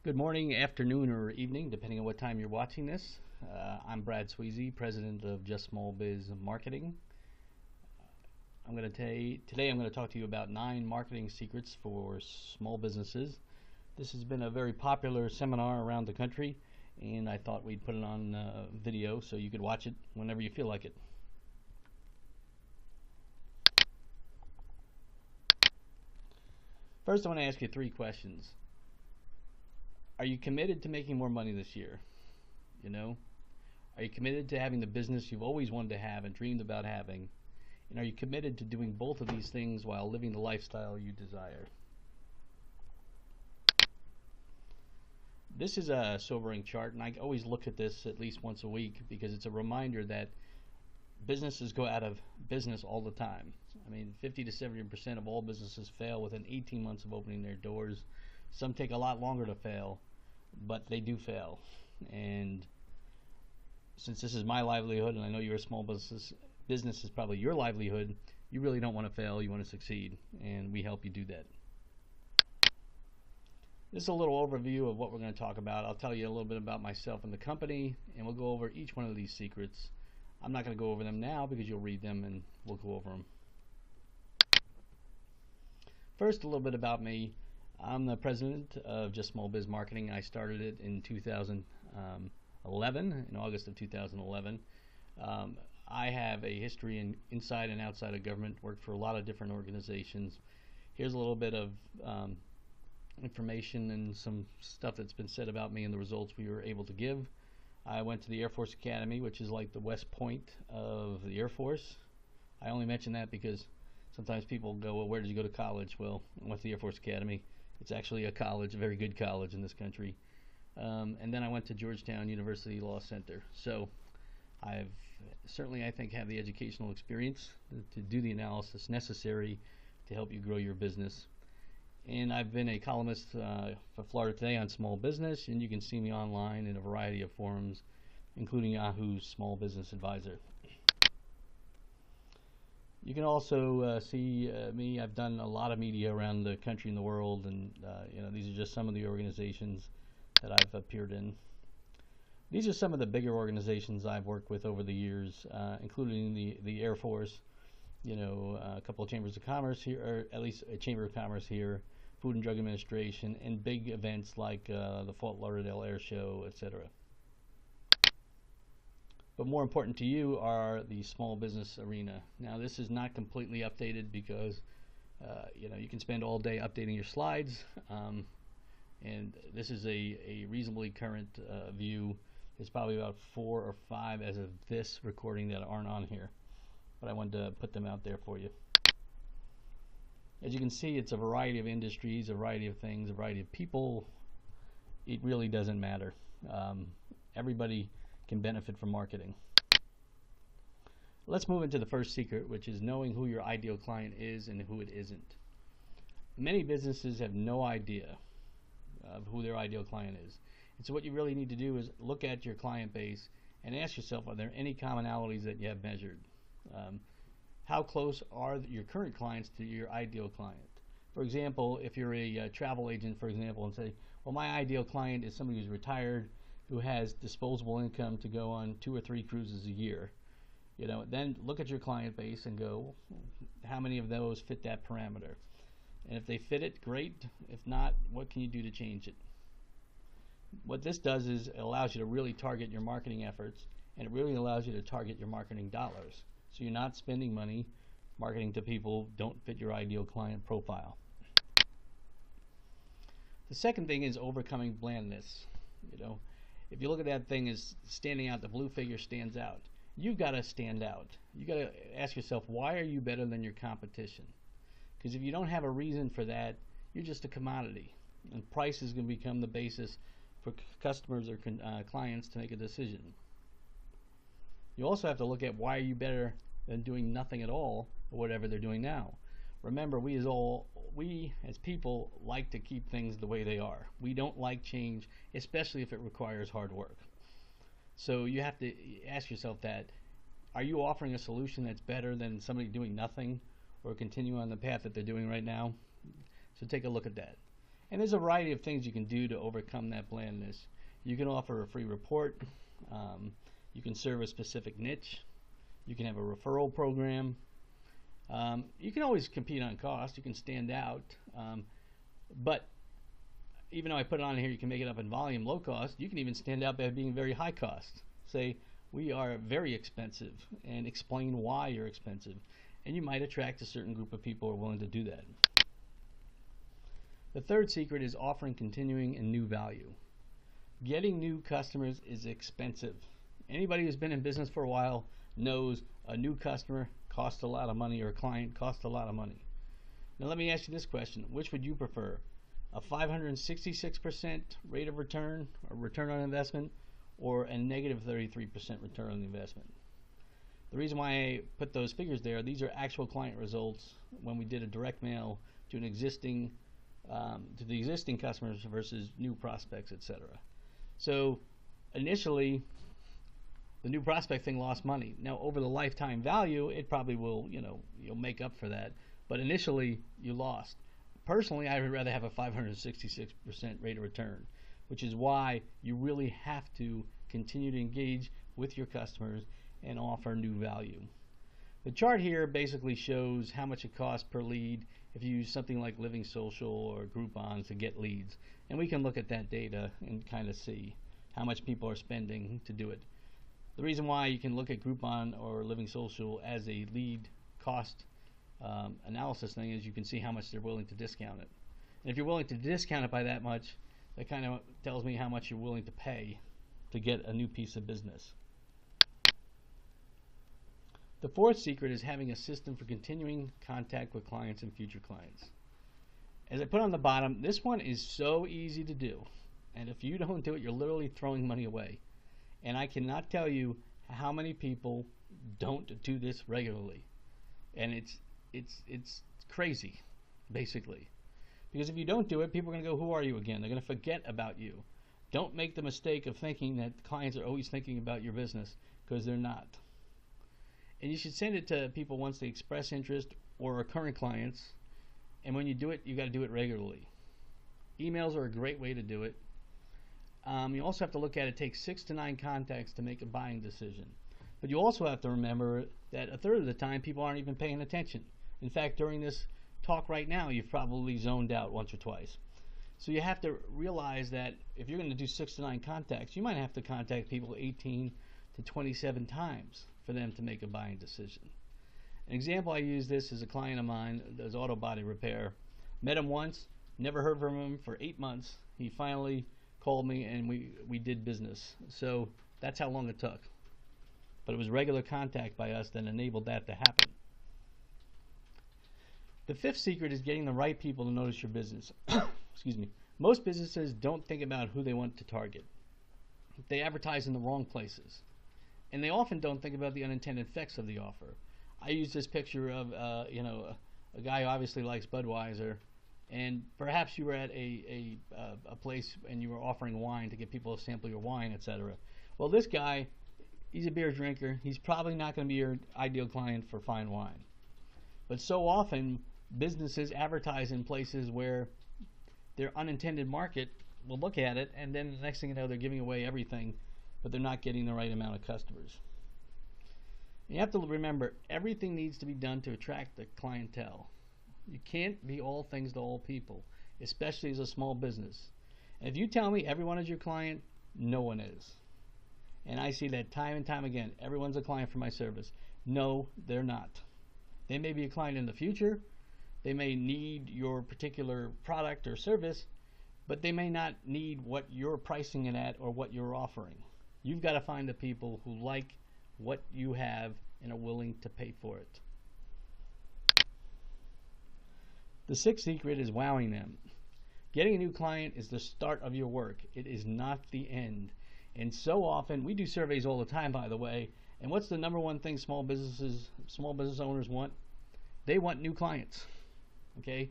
Good morning, afternoon, or evening, depending on what time you're watching this. I'm Brad Sweezy, president of Just Small Biz Marketing. Today I'm going to talk to you about 9 marketing secrets for small businesses. This has been a very popular seminar around the country, and I thought we'd put it on video so you could watch it whenever you feel like it. First, I want to ask you 3 questions. Are you committed to making more money this year? Are you committed to having the business you've always wanted to have and dreamed about having? And are you committed to doing both of these things while living the lifestyle you desire? This is a sobering chart, and I always look at this at least once a week because it's a reminder that businesses go out of business all the time. 50 to 70% of all businesses fail within 18 months of opening their doors. Some take a lot longer to fail, but they do fail. And since this is my livelihood, and I know you're a small business is probably your livelihood, you really don't want to fail, you want to succeed, and we help you do that. This is a little overview of what we're going to talk about. I'll tell you a little bit about myself and the company, and we'll go over each one of these secrets. I'm not going to go over them now because you'll read them and we'll go over them. First, a little bit about me. I'm the president of Just Small Biz Marketing. I started it in 2011, in August of 2011. I have a history inside and outside of government, worked for a lot of different organizations. Here's a little bit of information and some stuff that's been said about me and the results we were able to give. I went to the Air Force Academy, which is like the West Point of the Air Force. I only mention that because sometimes people go, well, where did you go to college? Well, I went to the Air Force Academy. It's actually a college, a very good college in this country. And then I went to Georgetown University Law Center. So I think, have the educational experience to do the analysis necessary to help you grow your business. And I've been a columnist for Florida Today on small business, and you can see me online in a variety of forums, including Yahoo's Small Business Advisor. You can also see me. I've done a lot of media around the country and the world, and these are just some of the organizations that I've appeared in. These are some of the bigger organizations I've worked with over the years, including the Air Force, a couple of chambers of commerce here, or at least a chamber of commerce here, Food and Drug Administration, and big events like the Fort Lauderdale Air Show, etc. But more important to you are the small business arena. Now, this is not completely updated because you can spend all day updating your slides, and this is a reasonably current view. There's probably about 4 or 5 as of this recording that aren't on here, but I wanted to put them out there for you. As you can see, it's a variety of industries, a variety of things, a variety of people. It really doesn't matter. Everybody can benefit from marketing. Let's move into the first secret, which is knowing who your ideal client is and who it isn't. Many businesses have no idea of who their ideal client is. And so what you really need to do is look at your client base and ask yourself, are there any commonalities that you have measured? How close are your current clients to your ideal client? For example, if you're a travel agent, for example, and say, well, my ideal client is somebody who's retired, who has disposable income to go on 2 or 3 cruises a year. Then look at your client base and go, how many of those fit that parameter? And if they fit it, great. If not, what can you do to change it? What this does is it allows you to really target your marketing efforts, and it really allows you to target your marketing dollars. So you're not spending money marketing to people who don't fit your ideal client profile. The second thing is overcoming blandness. If you look at that thing as standing out, the blue figure stands out. You've got to stand out. You've got to ask yourself, why are you better than your competition? Because if you don't have a reason for that, you're just a commodity. And price is going to become the basis for customers or clients to make a decision. You also have to look at why are you better than doing nothing at all or whatever they're doing now. Remember, we as people like to keep things the way they are. We don't like change, especially if it requires hard work. So you have to ask yourself that. Are you offering a solution that's better than somebody doing nothing or continue on the path that they're doing right now? So take a look at that. And there's a variety of things you can do to overcome that blandness. You can offer a free report. You can serve a specific niche. You can have a referral program. You can always compete on cost. You can stand out. But even though I put it on here, you can make it up in volume, low cost. You can even stand out by being very high cost. Say, we are very expensive, and explain why you're expensive. And you might attract a certain group of people who are willing to do that. The third secret is offering continuing and new value. Getting new customers is expensive. Anybody who's been in business for a while knows a new customer costs a lot of money, or a client costs a lot of money. Now let me ask you this question. Which would you prefer? A 566% rate of return, or return on investment, or a negative 33% return on investment? The reason why I put those figures there, these are actual client results when we did a direct mail to an existing to the existing customers versus new prospects, etc. So initially, the new prospect thing lost money. Now over the lifetime value, it probably will, you'll make up for that. But initially, you lost. Personally, I would rather have a 566% rate of return, which is why you really have to continue to engage with your customers and offer new value. The chart here basically shows how much it costs per lead if you use something like Living Social or Groupon to get leads. And we can look at that data and kind of see how much people are spending to do it. The reason why you can look at Groupon or Living Social as a lead cost analysis thing is you can see how much they're willing to discount it. And if you're willing to discount it by that much, that kind of tells me how much you're willing to pay to get a new piece of business. The fourth secret is having a system for continuing contact with clients and future clients. As I put on the bottom, this one is so easy to do. And if you don't do it, you're literally throwing money away. And I cannot tell you how many people don't do this regularly. And it's crazy, basically. Because if you don't do it, people are going to go, who are you again? They're going to forget about you. Don't make the mistake of thinking that clients are always thinking about your business, because they're not. And you should send it to people once they express interest or are current clients. And when you do it, you got to do it regularly. Emails are a great way to do it. You also have to look at it takes 6 to 9 contacts to make a buying decision. But you also have to remember that a third of the time people aren't even paying attention. In fact, during this talk right now, you've probably zoned out once or twice. So you have to realize that if you're going to do 6 to 9 contacts, you might have to contact people 18 to 27 times for them to make a buying decision. An example I use this is a client of mine does auto body repair. Met him once, never heard from him for 8 months. He finally called me and we did business. So that's how long it took. But it was regular contact by us that enabled that to happen. The fifth secret is getting the right people to notice your business. Excuse me. Most businesses don't think about who they want to target. They advertise in the wrong places. And they often don't think about the unintended effects of the offer. I use this picture of a guy who obviously likes Budweiser, and perhaps you were at a place and you were offering wine to get people to sample your wine, etc. Well, this guy, he's a beer drinker. He's probably not going to be your ideal client for fine wine. But so often, businesses advertise in places where their unintended market will look at it, and then the next thing you know, they're giving away everything, but they're not getting the right amount of customers. You have to remember, everything needs to be done to attract the clientele. You can't be all things to all people, especially as a small business. And if you tell me everyone is your client, no one is. And I see that time and time again. Everyone's a client for my service. No, they're not. They may be a client in the future. They may need your particular product or service, but they may not need what you're pricing it at or what you're offering. You've got to find the people who like what you have and are willing to pay for it. The sixth secret is wowing them. Getting a new client is the start of your work. It is not the end. And so often, we do surveys all the time, by the way, and what's the number one thing small business owners want? They want new clients. Okay?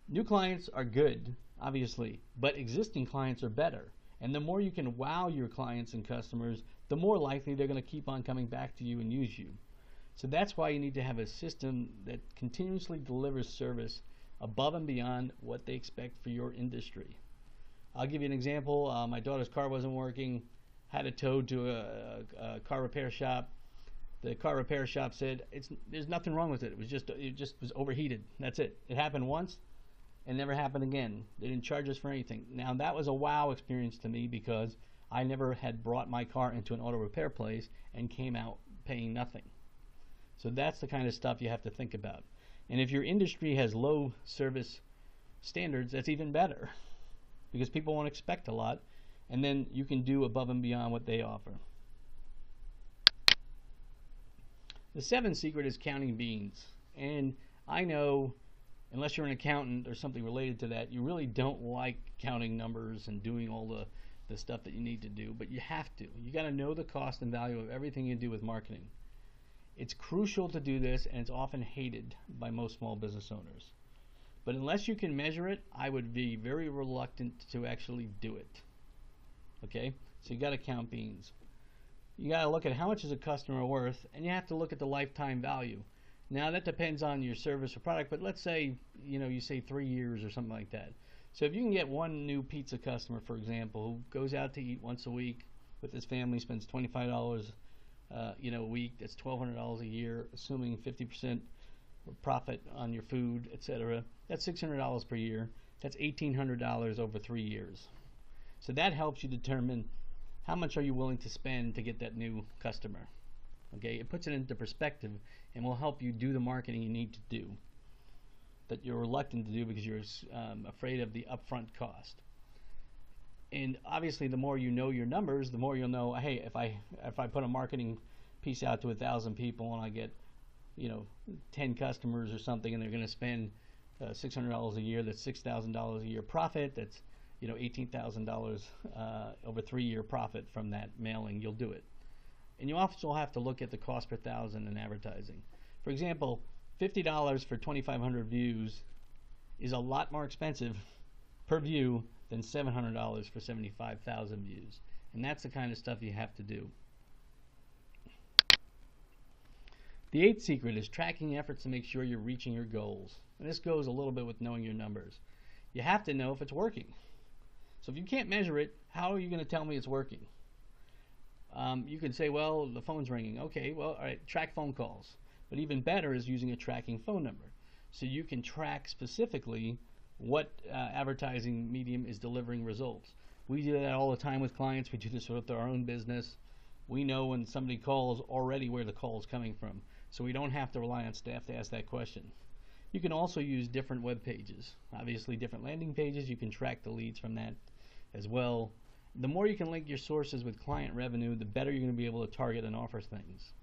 New clients are good, obviously, but existing clients are better. And the more you can wow your clients and customers, the more likely they're going to keep on coming back to you and use you. So that's why you need to have a system that continuously delivers service above and beyond what they expect for your industry. I'll give you an example. My daughter's car wasn't working, had it towed to a car repair shop. The car repair shop said there's nothing wrong with it. It just was overheated. That's it. It happened once and never happened again. They didn't charge us for anything. Now that was a wow experience to me because I never had brought my car into an auto repair place and came out paying nothing. So that's the kind of stuff you have to think about. And if your industry has low service standards, that's even better because people won't expect a lot, and then you can do above and beyond what they offer. The seventh secret is counting beans. And I know, unless you're an accountant or something related to that, you really don't like counting numbers and doing all the stuff that you need to do, but you have to. You got to know the cost and value of everything you do with marketing. It's crucial to do this, and it's often hated by most small business owners. But unless you can measure it, I would be very reluctant to actually do it. Okay? So you got to count beans. You got to look at how much is a customer worth, and you have to look at the lifetime value. Now that depends on your service or product, but let's say, you say 3 years or something like that. So if you can get one new pizza customer, for example, who goes out to eat once a week with his family, spends $25 a week, that's $1,200 a year, assuming 50% profit on your food, etc. That's $600 per year. That's $1,800 over 3 years. So that helps you determine how much are you willing to spend to get that new customer. Okay, it puts it into perspective and will help you do the marketing you need to do that you're reluctant to do because you're afraid of the upfront cost. And obviously, the more you know your numbers, the more you'll know, hey, if I put a marketing piece out to 1,000 people and I get 10 customers or something, and they're going to spend $600 a year, that's $6,000 a year profit, that's $18,000 over 3-year profit from that mailing, you'll do it. And you also have to look at the cost per thousand in advertising. For example, $50 for 2,500 views is a lot more expensive per view than $700 for 75,000 views. And that's the kind of stuff you have to do. The eighth secret is tracking efforts to make sure you're reaching your goals. And this goes a little bit with knowing your numbers. You have to know if it's working. So if you can't measure it, how are you going to tell me it's working? You can say, well, the phone's ringing. Okay, well, all right, track phone calls. But even better is using a tracking phone number. So you can track specifically what advertising medium is delivering results. We do that all the time with clients. We do this with our own business. We know when somebody calls already where the call is coming from. So we don't have to rely on staff to ask that question. You can also use different web pages. Obviously, different landing pages. You can track the leads from that as well. The more you can link your sources with client revenue, the better you're going to be able to target and offer things.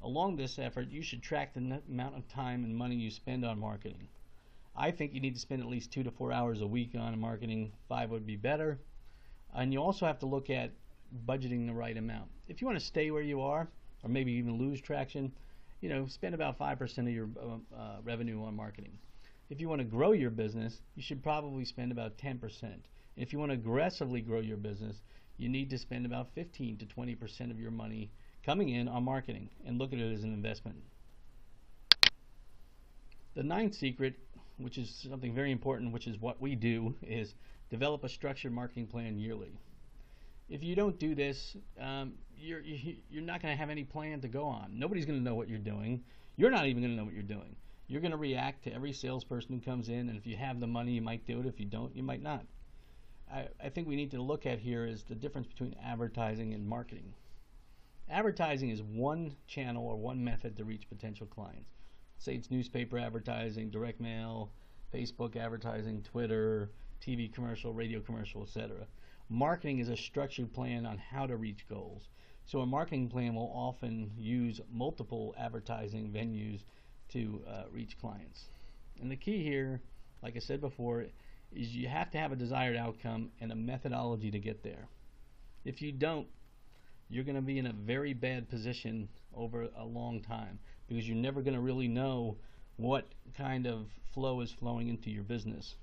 Along this effort, you should track the amount of time and money you spend on marketing. I think you need to spend at least 2 to 4 hours a week on marketing. 5 would be better. And you also have to look at budgeting the right amount. If you want to stay where you are, or maybe even lose traction, spend about 5% of your revenue on marketing. If you want to grow your business, you should probably spend about 10%. If you want to aggressively grow your business, you need to spend about 15 to 20% of your money coming in on marketing and look at it as an investment. The ninth secret, which is something very important, which is what we do, is develop a structured marketing plan yearly. If you don't do this, you're not going to have any plan to go on. Nobody's going to know what you're doing. You're not even going to know what you're doing. You're going to react to every salesperson who comes in, and if you have the money, you might do it. If you don't, you might not. I think we need to look at here is the difference between advertising and marketing. Advertising is one channel or one method to reach potential clients. Say it's newspaper advertising, direct mail, Facebook advertising, Twitter, TV commercial, radio commercial, etc. Marketing is a structured plan on how to reach goals. So a marketing plan will often use multiple advertising venues to reach clients. And the key here, like I said before, is you have to have a desired outcome and a methodology to get there. If you don't, you're going to be in a very bad position over a long time because you're never going to really know what kind of flow is flowing into your business.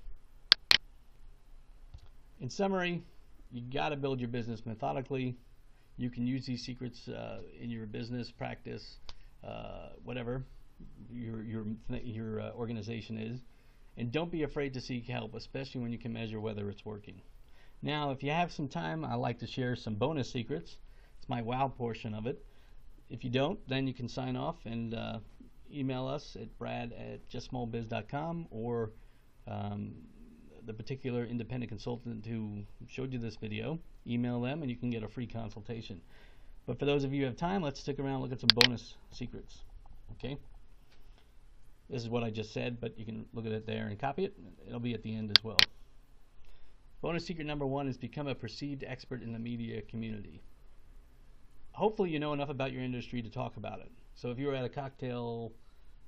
In summary, you got to build your business methodically. You can use these secrets in your business practice, whatever your organization is. And don't be afraid to seek help, especially when you can measure whether it's working. Now, if you have some time, I like to share some bonus secrets. It's my wow portion of it. If you don't, then you can sign off and email us at brad@justsmallbiz.com, or the particular independent consultant who showed you this video. Email them and you can get a free consultation. But for those of you who have time, let's stick around and look at some bonus secrets. Okay? This is what I just said, but you can look at it there and copy it. It'll be at the end as well. Bonus secret number 1 is become a perceived expert in the media community. Hopefully you know enough about your industry to talk about it. So if you were at a cocktail,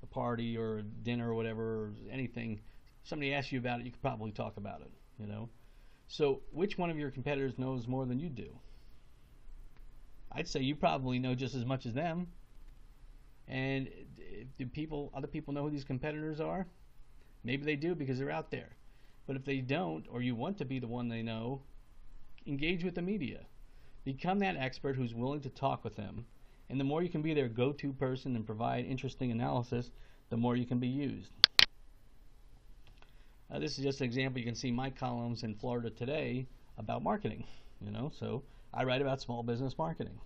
a party, or a dinner or whatever, or anything, somebody asks you about it, you could probably talk about it, you know. So which one of your competitors knows more than you do? I'd say you probably know just as much as them. And do other people know who these competitors are? Maybe they do because they're out there. But if they don't, or you want to be the one they know, engage with the media. Become that expert who's willing to talk with them. And the more you can be their go-to person and provide interesting analysis, the more you can be used. This is just an example. You can see my columns in Florida Today about marketing. You know, so I write about small business marketing.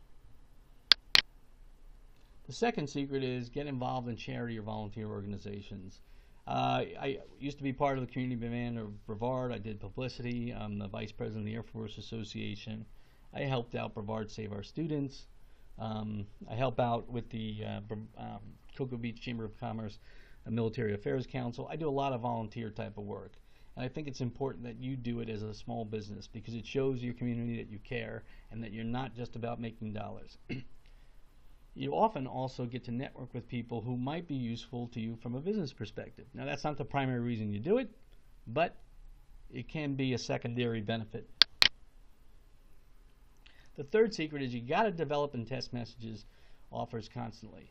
The second secret is get involved in charity or volunteer organizations. I used to be part of the community band of Brevard. I did publicity. I'm the vice president of the Air Force Association. I helped out Brevard Save Our Students. I help out with the Cocoa Beach Chamber of Commerce Military Affairs Council. I do a lot of volunteer type of work. And I think it's important that you do it as a small business because it shows your community that you care and that you're not just about making dollars. You often also get to network with people who might be useful to you from a business perspective. Now, that's not the primary reason you do it, but it can be a secondary benefit. The third secret is you got to develop and test messages offers constantly.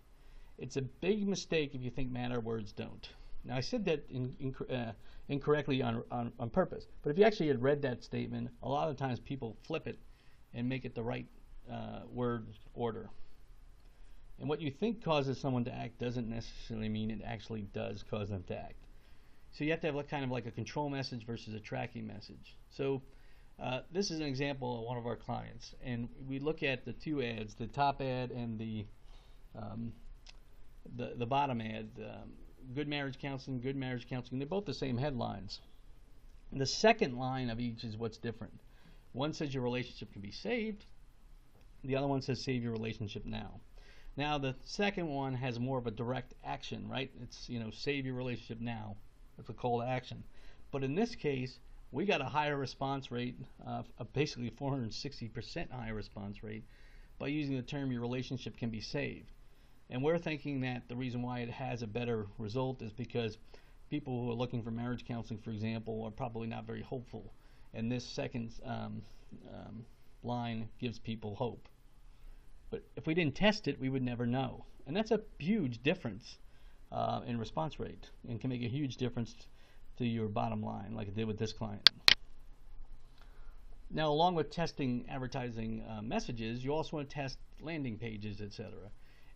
It's a big mistake if you think matter words don't. Now, I said that incorrectly on purpose, but if you actually had read that statement, a lot of times people flip it and make it the right word order. And what you think causes someone to act doesn't necessarily mean it actually does cause them to act. So you have to have kind of like a control message versus a tracking message. So this is an example of one of our clients, and we look at the two ads, the top ad and the bottom ad, good marriage counseling, good marriage counseling. They're both the same headlines. The second line of each is what's different. One says your relationship can be saved. The other one says save your relationship now. Now the second one has more of a direct action, right? It's, you know, save your relationship now. That's a call to action. But in this case, we got a higher response rate, basically 460% higher response rate, by using the term your relationship can be saved. And we're thinking that the reason why it has a better result is because people who are looking for marriage counseling, for example, are probably not very hopeful. And this second line gives people hope. But if we didn't test it, we would never know. And that's a huge difference in response rate and can make a huge difference to your bottom line, like it did with this client. Now, along with testing advertising messages, you also want to test landing pages, etc.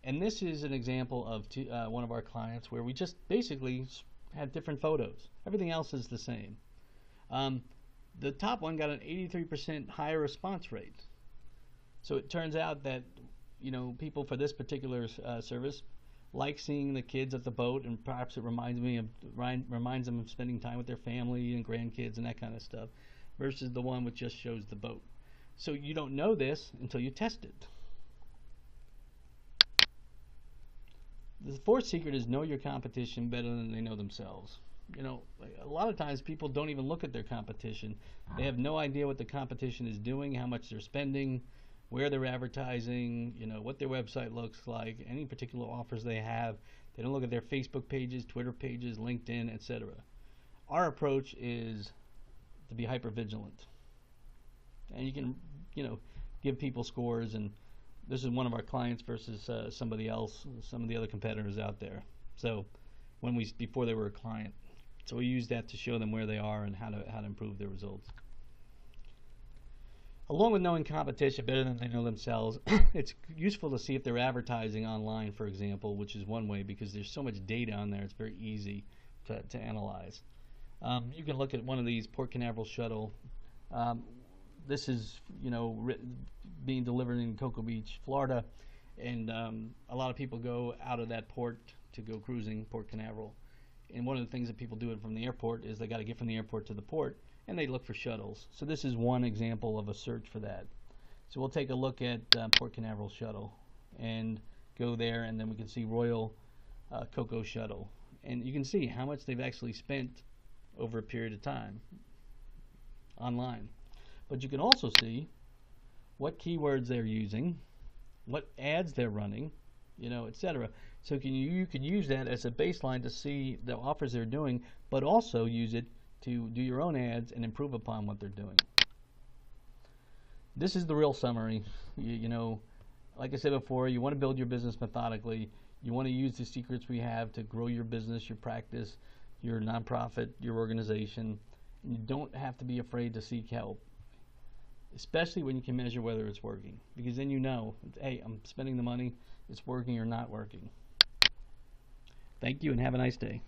And this is an example of one of our clients where we just basically had different photos. Everything else is the same. The top one got an 83% higher response rate. So it turns out that, you know, people for this particular service like seeing the kids at the boat, and perhaps it reminds them of spending time with their family and grandkids and that kind of stuff, versus the one which just shows the boat. So you don't know this until you test it. The fourth secret is know your competition better than they know themselves. You know, a lot of times people don't even look at their competition. They have no idea what the competition is doing, how much they're spending, where they're advertising, you know, what their website looks like, any particular offers they have. They don't look at their Facebook pages, Twitter pages, LinkedIn, etc. Our approach is to be hyper vigilant. And you can, you know, give people scores, and this is one of our clients versus somebody else, some of the other competitors out there. So before they were a client. So we use that to show them where they are and how to improve their results. Along with knowing competition better than they know themselves, it's useful to see if they're advertising online, for example, which is one way because there's so much data on there, it's very easy to analyze. You can look at one of these Port Canaveral shuttle. Um, this is, being delivered in Cocoa Beach, Florida, and a lot of people go out of that port to go cruising, Port Canaveral. And one of the things that people do from the airport is they got to get from the airport to the port, and they look for shuttles. So this is one example of a search for that. So we'll take a look at Port Canaveral shuttle and go there, and then we can see Royal Cocoa shuttle. And you can see how much they've actually spent over a period of time online. But you can also see what keywords they're using, what ads they're running, etc. So you can use that as a baseline to see the offers they're doing, but also use it to do your own ads and improve upon what they're doing. This is the real summary. Like I said before, you want to build your business methodically. You want to use the secrets we have to grow your business, your practice, your nonprofit, your organization. You don't have to be afraid to seek help, especially when you can measure whether it's working, because then hey, I'm spending the money, it's working or not working. Thank you and have a nice day.